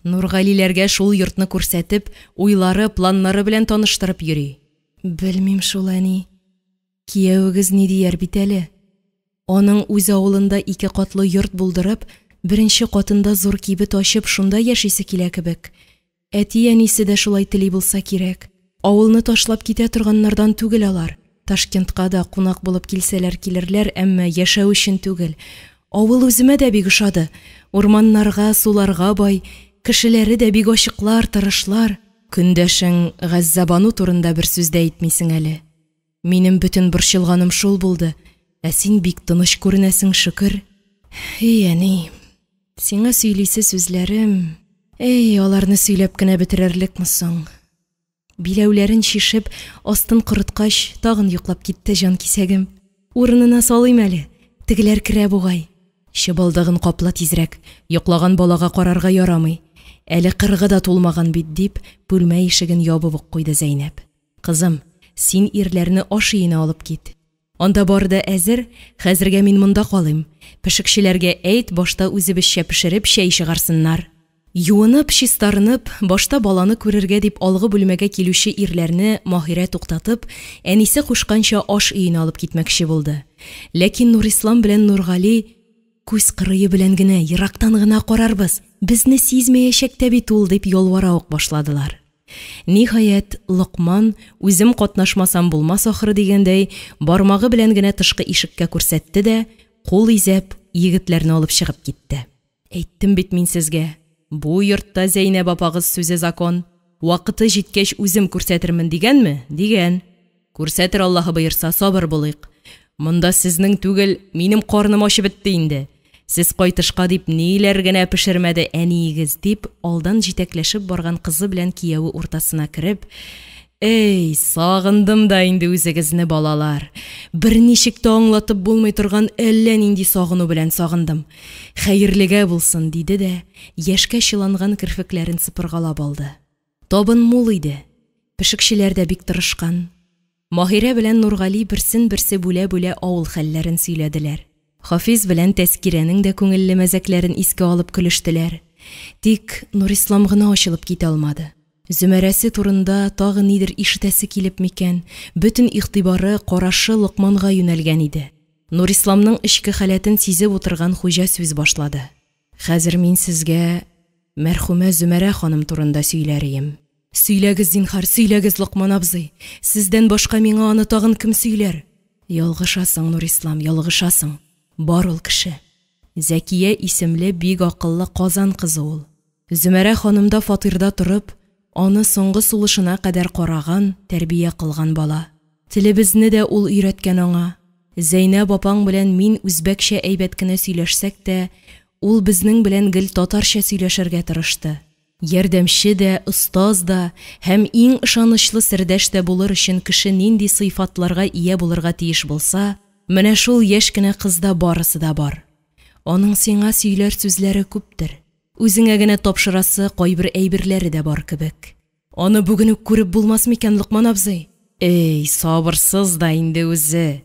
Нургалиләргә шул йортны күрсәтеп, уйлары, планнары белән таныштырып йөри. Белмим шул, әни. Кияүгез ни дияр бит әле? Аның үз авылында 2 катлы йорт булдырып, беренче катында зур кибет ачып, шунда яшисе килә кебек. Әти-әнисе дә шулай тели булса кирәк. Авылны ташлап китә торганнардан түгел алар. Ташкентка да кунак булып килсәләр килерләр, әмма яшәү өчен түгел. Авыл үземә дә бик ошады. Урманнарга, суларга бай, кешеләре дә бик ачыклар, тырышлар. Көндәшең Гәззабану турында бер сүз дә әйтмисең әле. Минем бөтен борчылганым шул булды. Ә син бик тыныч күренәсең, шөкер. Әни, сиңа сөйлисе сүзләрем, аларны сөйләп кенә бетерерлекме соң? Биләүләрен шишеп, астын корыткач, тагын йоклап китте җан кисәгем. Урынына салыйм әле. Тегеләр керә бугай. Чыбылдыгын капла тизрәк. Йоклаган балага карарга ярамый. Әле 40 да тулмаган бит, дип, бүлмә ишеген ябып ук куйды Зәйнәп. Кызым, син ирләрне аш өенә алып кит. Анда бар да әзер, хәзергә мин монда калыйм. Пешекчеләргә әйт, башта үзебезчә пешереп чәй чыгарсыннар. Юынып, чистарынып, башта баланы күрергә дип алгы бүлмәгә килүче ирләрне Маһирә туктатып, әнисе кушканча аш өенә алып китмәкче булды. Ләкин Нурислам белән Нургали күз кырые белән генә, ерактан гына карарбыз, безне сизмәячәк тә бит ул, дип ялвара ук башладылар. Ниһаять, Локман, үзем катнашмасам булмас ахыры дигәндәй, бармагы белән генә тышкы ишеккә күрсәтте дә, кул изәп, егетләрне алып чыгып китте. Әйттем бит мин сезгә, бу йортта Зәйнәп апагыз сүзе закон. Вакыты җиткәч үзем күрсәтермен дигәнме? Дигән. Күрсәтер, Аллаһы боерса, сабыр булыйк. Монда сезнең түгел, минем карным ачып бетте инде. Сез кайтышка дип ниләр генә пешермәде әниегез, дип, алдан җитәкләшеп барган кызы белән кияүе уртасына кереп, сагындым да инде үзегезне, балалар. Берничек тә аңлатып булмый торган әллә нинди сагыну белән сагындым. Хәерлегә булсын, диде дә, яшькә чыланган кирфекләрен сыпыргалап алды. Табын мул иде. Пешекчеләр дә бик тырышкан. Маһирә белән Нургали берсен-берсе бүлә-бүлә авыл хәлләрен сөйләделәр. Хафиз белән Тәскирәнең дә күңелле мәзәкләрен искә алып көлештеләр. Тик Нурислам гына ачылып китә алмады. Зөмәрәсе турында тагы нидер ишетәсе килеп микән, бөтен игътибары, карашы Локманга юнәлгән иде. Нурисламның ичке халәтен сизеп утырган хуҗа сүз башлады. Хәзер мин сезгә мәрхүмә Зөмәрә ханым турында сөйләрим. Сөйләгез, зинһар, сөйләгез, Локман абзый. Сездән башка миңа аны тагын кем сөйләр? Ялгышасың, Нурислам, ялгышасың. Бар ул кеше. Зәкия исемле бик акыллы Казан кызы ул. Зөмәрә ханымда фатирда турып, аны соңгы сулышына кадәр караган, тәрбия кылган бала. Телебезне дә ул өйрәткән аңа. Зәйнәп апаң белән мин үзбәкчә әйбәт кенә сөйләшсәк тә, ул безнең белән гел татарча сөйләшергә тырышты. Ярдәмче дә, остаз да һәм иң ышанычлы сердәш тә булыр өчен кеше нинди сыйфатларга ия булырга тиеш булса, менә шул яшь кенә кызда барысы да бар. Аның сиңа сөйләр сүзләре күптер. Үзеңә генә тапшырасы кайбер әйберләре дә бар кебек. Аны бүген үк күреп булмас микән, Локман абзый? Сабырсыз да инде үзе.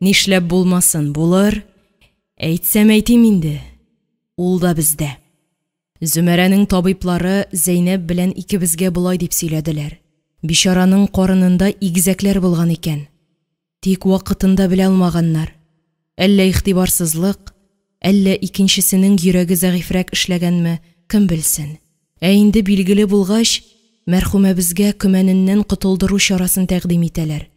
Нишләп булмасын, булыр? Әйтсәм әйтим инде. Ул да бездә. Зөмәрәнең табиблары Зәйнәп белән икебезгә булай дип сөйләделәр. Бишараның карынында игезәкләр булган икән. Тик вакытында белә алмаганнар. Әллә ихтибарсызлык, әллә икенчесенең йөрәге зәгыйфрәк эшләгәнме, кем белсен. Ә инде билгеле булгач, мәрхүмәбезгә көмәненнән котылдыру чарасын тәкъдим итәләр.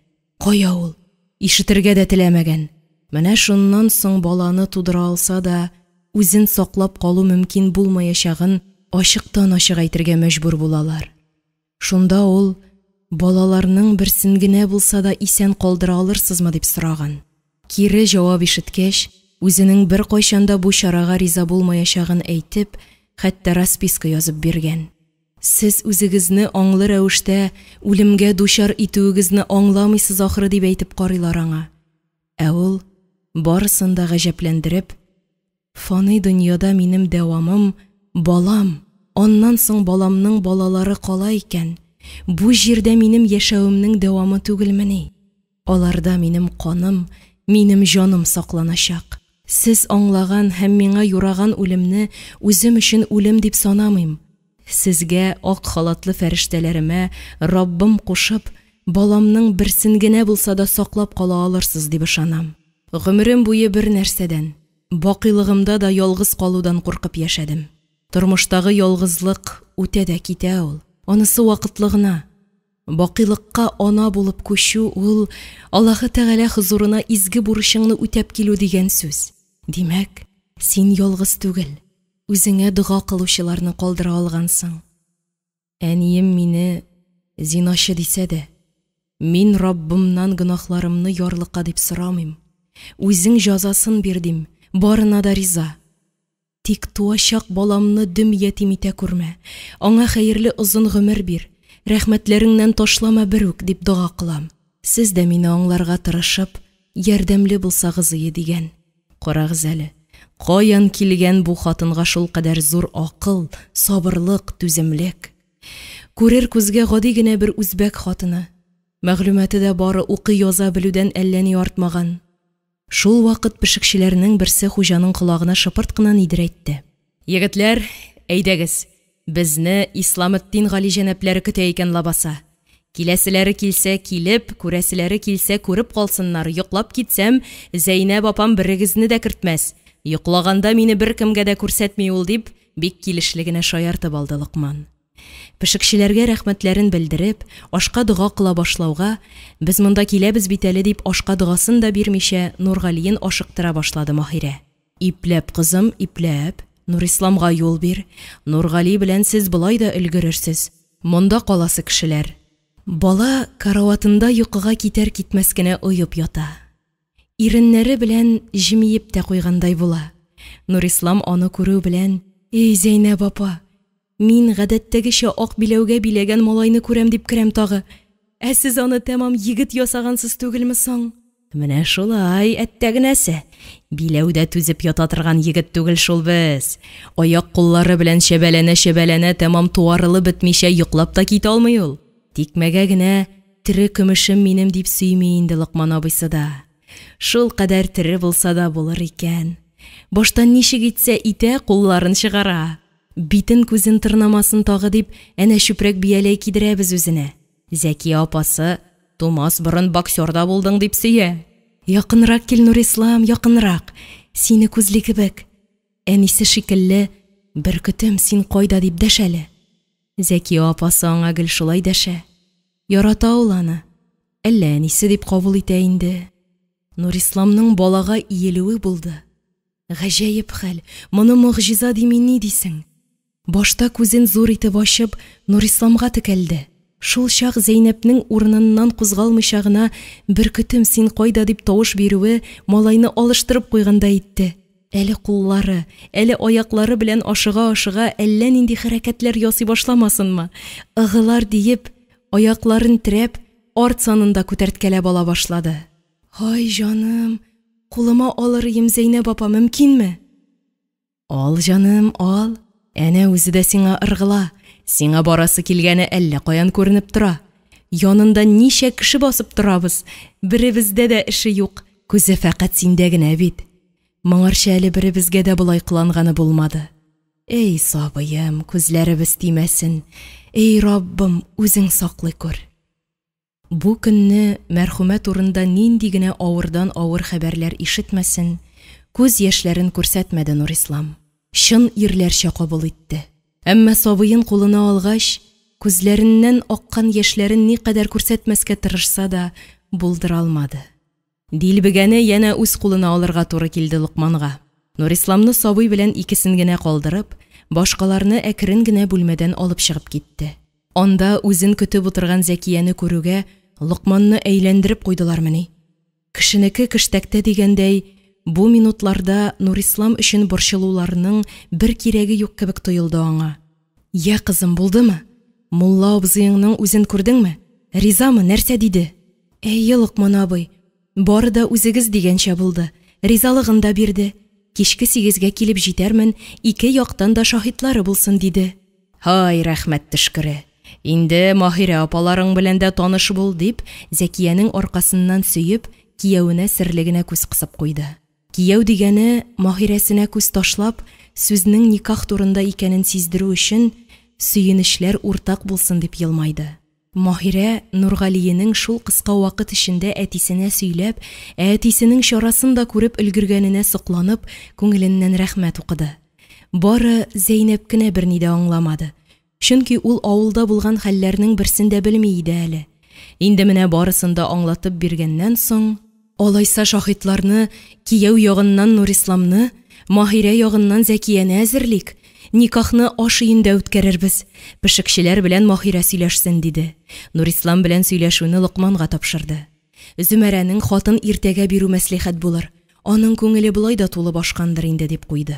Кая ул? Ишетергә дә теләмәгән. Менә шуннан соң баланы тудыра алса да, үзен саклап калу мөмкин булмаячагын ачыктан-ачык әйтергә мәҗбүр булалар. Шунда ул балаларның берсен генә булса да исән калдыра алырсызмы дип сораган. Кире җавап ишеткәч, үзенең бер кайчанда бу чарага риза булмаячагын әйтеп, хәтта расписка язып биргән. Сез үзегезне аңлы рәвештә үлемгә дучар итүегезне аңламыйсыз ахры дип әйтеп карыйлар аңа. Ә ул барысын да гаҗәпләндереп, фани дөньяда минем дәвамым балам, аннан соң баламның балалары кала икән. Бу җирдә минем яшәвемнең дәвамы түгелмени? Аларда минем каным, минем җаным сакланачак. Сез аңлаган һәм миңа юраган үлемне үзем өчен үлем дип санамыйм. Сезгә ак халатлы фәрештәләремә Раббым кушып, баламның берсен генә булса да саклап кала алырсыз дип ышанам. Гомерем буе бер нәрсәдән, бакыйлыгымда да ялгыз калудан куркып яшәдем. Тормыштагы ялгызлык үтә дә китә ул. Анысы вакытлы гына. Бакыйлыкка ана булып күчү ул Аллаһы Тәгалә хузурына изге бурычыңны үтәп килү дигән сүз. Димәк, син ялгыз түгел. Үзеңә дуга кылучыларны калдыра алгансың. Әнием мине зиначы дисә дә, мин Раббымнан гынахларымны ярлыкка дип сорамыйм. Үзең җәзасын бирдим, барына да риза. Тик туачак баламны дөм ятим итә күрмә. Аңа хәерле озын гомер бир. Рәхмәтләреңнән ташлама бер үк дип дуга кылам. Сез дә мине аңларга тырышып, ярдәмле булсагыз ие дигән. Карагыз әле. Каян килгән бу хатынга шул кадәр зур акыл, сабырлык, түземлек. Күрер күзгә гади генә бер үзбәк хатыны. Мәгълүматы да бары укый яза белүдән әллә ни артмаган. Шул вакыт пешекчеләрнең берсе хуҗаның колагына шыпырт кына нидер әйтте. Егетләр, әйдәгез, безне Исламетдин Гали җәнәпләре көтә икән лабаса. Киләселәре килсә килеп, күрәселәре килсә күреп калсыннар. Йоклап китсәм, Зәйнәп апам берегезне дә кертмәс. Йоклаганда мине бер кемгә дә күрсәтми ул дип, бик килешле генә шаяртып алды Лукман. Пешекчеләргә рәхмәтләрен белдереп, ашка дуга кыла башлауга, без монда киләбез бит әле дип ашка дугасын да бирмичә, Нургалиен ашыктыра башлады Маһирә. Ипләп кызым, ипләп, Нурисламга юл бир. Нургали белән сез булай да өлгерерсез. Монда каласы кешеләр. Бала караватында йокыга китәр-китмәс кенә уйып ята. Иреннәре белән җимиеп тә куйгандай була. Нурислам аны күрү белән, "Эй Зәйнәп апа, мин гадәттәгечә ак биләүгә биләгән малайны күрәм дип керәм тагы. Ә сез аны тәмам егет ясагансыз түгелме соң?" "Менә шулай, әттәгенәсе. Биләүдә түзеп ята торган егет түгел шул без. Аяк-куллары белән шәбәләнә тәмам туарылы бетмичә йоклап та китә алмый ул. Тикмәгә генә тере көмешем минем дип сөйми инде Лукман абыйсы да. Шул кадәр тере булса да булыр икән. Баштан ничек итсә итә, кулларын чыгара. Битен күзен тырнамасын тагы дип, әнә чүпрәк бияләй кидерәбез үзенә. Зәки апасы, тумас борын боксерда булдың дип сөя. Якынрак кил, Нурислам, якынрак. Сине күзли кебек. Әнисе шикелле, бөркетем, син кайда дип дәшәле." Зәки апасы аңа гел шулай дәшә. Ярата ул аны. Әллә әнисе дип кабул итә инде. Нурисламның балага иелүе булды. Гаҗәеп хәл, моны мөгъҗиза дими ни дисең? Башта күзен зур итеп ачып, Нурисламга текәлде. Шул чак Зәйнәпнең урыныннан кузгалмыйча гына "Бөркетем, син кайда" дип тавыш бирүе малайны алыштырып куйганда итте. Әле куллары, әле аяклары белән ашыга-ашыга әллә нинди хәрәкәтләр ясый башламасынмы? Ыгылар диеп, аякларын терәп, арт санында күтәрткәләп ала башлады. "Ай җаным, кулыма алырым Зәйнәп апа, мөмкинме?" "Ал җаным, ал. Әнә үзе дә сиңа ыргыла. Сиңа барасы килгәне әллә каян күренеп тора. Янында ничә кеше басып торабыз. Беребездә дә эше юк. Күзе фәкать синдә генә бит. Моңарча әле беребезгә дә булай кыланганы булмады. Эй сабыем, күзләребез тимәсен. Эй Раббым, үзең саклый күр." Бу көнне мәрхүмә турында нинди генә авырдан авыр хәбәрләр ишетмәсен, күз яшьләрен күрсәтмәде Нурислам. Шын ирләрчә кабул итте. Әмма сабыйын кулына алгач, күзләреннән аккан яшьләрен никадәр күрсәтмәскә тырышса да, булдыра алмады. Дилбегәне яна үз кулына алырга туры килде Лукманга. Нурисламны сабый белән икесен генә калдырып, башкаларны әкрен генә бүлмәдән алып чыгып китте. Анда үзен көтеп утырган Зәкияне күрүгә Лукманны әйләндереп куйдылармыни. Кешенеке кештәктә дигәндәй, бу минутларда Нурислам өчен борчылуларның бер кирәге юк кебек тоелды аңа. Я кызым, булдымы? Мулла абзыеңның үзен күрдеңме? Ризамы, нәрсә диде? Әйе, Лукман абый, бары да үзегез дигәнчә булды. Ризалыгын да бирде. Кичке 8-гә килеп җитәрмен, ике яктан да шаһитлары булсын диде. Һай, рәхмәт төшкере. Инде Маһирә апаларың белән дә таныш бул дип, Зәкиянең аркасыннан сөеп, кияүенә серлегенә күз кысып куйды. Кияү дигәне Маһирәсенә күз ташлап, сүзнең никах турында икәнен сиздерү өчен сөенешләр уртак булсын дип елмайды. Маһирә Нургалиенең шул кыска вакыт эчендә әтисенә сөйләп, әтисенең чарасын да күреп өлгергәненә сокланып, күңеленнән рәхмәт укыды. Бары Зәйнәп кенә берни дә аңламады. Чөнки ул авылда булган хәлләрнең берсен дә белми иде әле. Инде менә барысын да аңлатып биргәннән соң, алайса шаһитларны кияү ягыннан Нурисламны, Маһирә ягыннан Зәкияне әзерлик. Никахны аш өендә үткәрербез. Пешекчеләр белән Маһирә сөйләшсен диде. Нурислам белән сөйләшүне Лукманга тапшырды. Зөмәрәнең хатын иртәгә бирү мәслихәт булыр. Аның күңеле булай да тулы башкандыр инде дип куйды.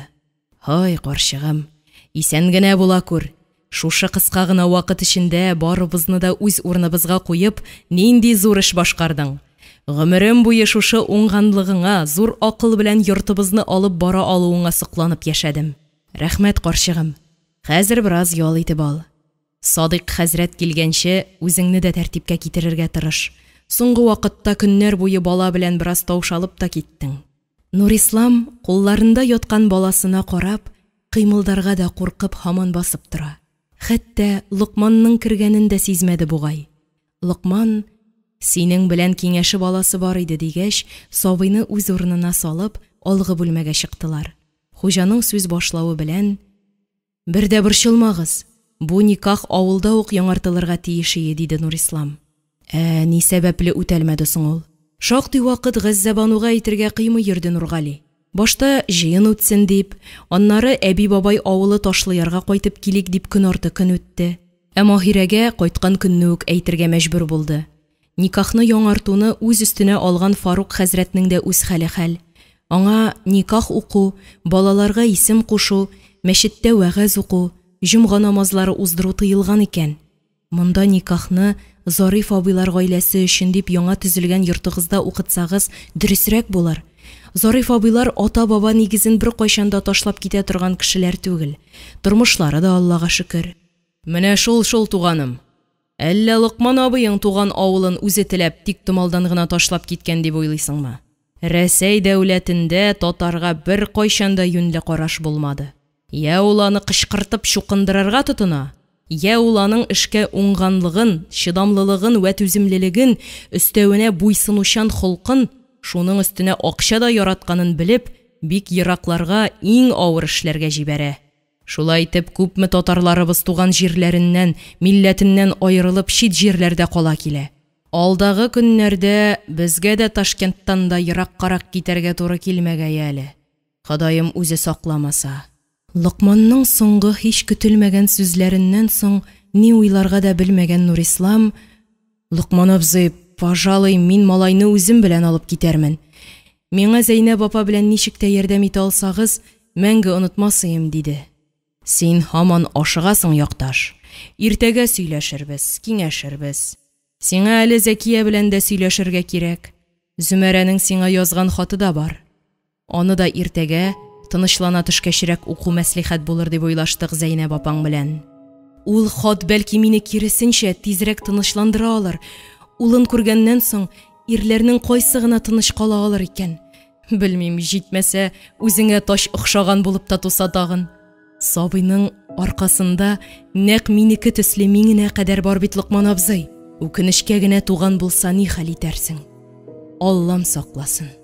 Һай, карчыгым, исән генә була күр. Шушы кыска гына вакыт эчендә барыбызны да үз урыныбызга куеп, нинди зур эш башкардың. Гомерем буе шушы уңганлыгыңа, зур акыл белән йортыбызны алып бара алуыңа сокланып яшәдем. Рәхмәт, карчыгым. Хәзер бераз ял итеп ал. Садык хәзрәт килгәнче үзеңне дә тәртипкә китерергә тырыш. Соңгы вакытта көннәр буе бала белән бераз таушалып та киттең. Нурислам кулларында яткан баласына карап, кыймылдарга да куркып һаман басып тора. Хәтта Лукманның кергәнен дә сизмәде бугай. Лукман, синең белән киңәше баласы бар иде дигәч, сабыйны үз урынына салып, алгы бүлмәгә чыктылар. Хуҗаның сүз башлавы белән: «Бер дә борчылмагыз, бу никах авылда ук яңартылырга тиеш иде», диде Нурислам. Ни сәбәпле үтәлмәде соң ул? Шактый вакыт Гәззәбануга әйтергә кыймый йөрде Нургали. Башта җыен үтсен дип, аннары әби-бабай авылы Ташлыярга кайтып килик дип көн арты көн үтте. Маһирәгә кайткан көнне үк әйтергә мәҗбүр булды. Никахны яңартуны үз өстенә алган Фарук хәзрәтнең дә үз хәле хәл. Аңа никах уку, балаларга исем кушу, мәчеттә вәгазь уку, җомга намазлары уздыру тыелган икән. Монда никахны Зариф абыйлар гаиләсе өчен дип яңа төзелгән йортыгызда укытсагыз, дөресрәк булыр. Зариф абыйлар ата-баба нигезен бер кайчанда ташлап китә торган кешеләр түгел. Тормышлары да Аллага шөкер. Менә шул туганым. Әллә Лукман абыең туган авылын үзе теләп тик томалдан гына ташлап киткән дип уйлыйсыңмы? Рәсәй дәүләтендә татарга бер кайчанда юньле караш булмады. Я ул аны кычкыртып чукындырырга тотына, я ул аның эшкә уңганлыгын, чыдамлылыгын вә түземлелеген, өстәвенә буйсынучан холкын, шуның өстенә акча да яратканын белеп, бик еракларга иң авыр эшләргә җибәрә. Шулай итеп, күпме татарларыбыз туган җирләреннән, милләтеннән аерылып чит җирләрдә кала килә. Алдагы көннәрдә безгә дә Ташкенттан да ераккарак китәргә туры килмәгәй әле. Ходаем үзе сакламаса. Лукманның соңгы һич көтелмәгән сүзләреннән соң ни уйларга да белмәгән Нурислам: «Лукман абзый, пожалуй, мин малайны үзем белән алып китәрмен. Миңа Зәйнәп апа белән ничек тә ярдәм итә алсагыз, мәңге онытмасыйм», диде. «Син һаман ашыгасың, якташ. Иртәгә сөйләшербез, киңәшербез. Сиңа әле Зәкия белән дә сөйләшергә кирәк. Зөмәрәнең сиңа язган хаты да бар. Аны да иртәгә тынычлана төшкәчрәк уку мәслихәт булыр дип уйлаштык Зәйнәп апаң белән. Ул хат бәлки мине киресенчә тизрәк тынычландыра алыр. Улын күргәннән соң ирләрнең кайсы гына тыныч кала алыр икән. Белмим, җитмәсә, үзеңә таш охшаган булып та туса тагын. Сабыйның аркасында нәкъ минеке төсле миңенә кадәр бар бит Лукман абзый. Үкенешкә генә туган булса ни хәл итәрсең? Аллам сакласын.